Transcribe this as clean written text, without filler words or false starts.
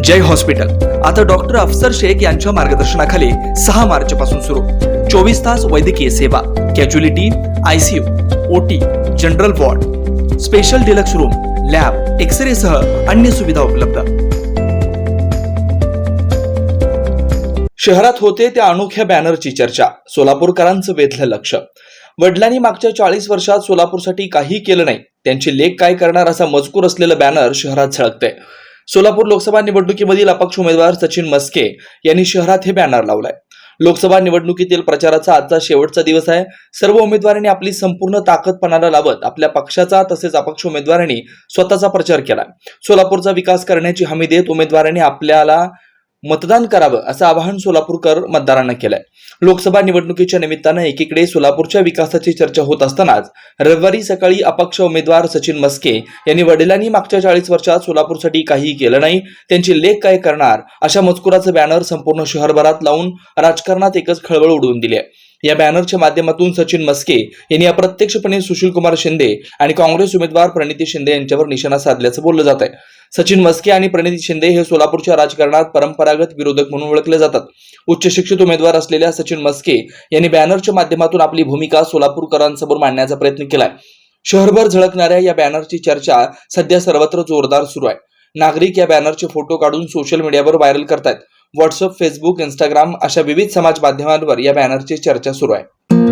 जय hospital आता doctor अफसर शेख यांच्या मार्गदर्शनाखाली 6 मार्च पासून सुरू 24 तास वैद्यकीय सेवा, casualty, ICU, OT, general ward, special deluxe room, lab, X-ray सह अन्य सुविधा उपलब्ध। शहरात होते त्या अनोख्या बॅनरची चर्चा, सोलापूरकरांचं वेधलं लक्ष। वडिलांनी मागच्या 40 वर्षात सोलापूरसाठी काही केलं नाही, त्यांचे लेख काय करणार असा मजकूर असलेलं बॅनर शहरात झळकतंय। सोलापूर लोकसभा निवडणुकीमधील अपक्ष उमेदवार सचिन मस्के यांनी शहरात हे बॅनर लावलाय। लोकसभा निवडणुकीतील प्रचाराचा आजचा शेवटचा दिवस आहे। सर्व उमेदवारांनी आपली संपूर्ण ताकद पणाला लावत आपल्या पक्षाचा तसेच अपक्ष उमेदवारांनी स्वतःचा प्रचार केला। सोलापूरचा विकास करण्याची हमी देत उमेदवारांनी आपल्याला मतदान करावं असं आवाहन सोलापूरकर मतदारांना केलंय। लोकसभा निवडणुकीच्या निमित्तानं एकीकडे सोलापूरच्या विकासाची चर्चा होत असतानाच रविवारी सकाळी अपक्ष उमेदवार सचिन मस्के यांनी वडिलांनी मागच्या 40 वर्षात सोलापूरसाठी काही केलं नाही, त्यांचे लेख काय करणार अशा मजकुराचं बॅनर संपूर्ण शहरभरात लावून राजकारणात एकच खळबळ उडवून दिली आहे। या बॅनरच्या माध्यमातून सचिन मस्के यांनी अप्रत्यक्षपणे सुशीलकुमार शिंदे आणि काँग्रेस उमेदवार प्रणिती शिंदे यांच्यावर निशाणा साधल्याचं बोललं जात आहे। सचिन मस्के आणि प्रणिती शिंदे हे सोलापूरच्या राजकारणात परंपरागत विरोधक म्हणून ओळखले जातात। उच्च शिक्षित उमेदवार असलेल्या सचिन मस्के यांनी बॅनरच्या माध्यमातून आपली भूमिका सोलापूरकरांसमोर मांडण्याचा प्रयत्न केलाय। शहरभर झळकणाऱ्या या बॅनरची चर्चा सध्या सर्वत्र जोरदार सुरू आहे। नागरिक या बॅनरचे फोटो काढून सोशल मीडियावर व्हायरल करतायत। व्हॉट्सअप, फेसबुक, इंस्टाग्राम अशा विविध समाज माध्यमांवर या बॅनरची चर्चा सुरू आहे।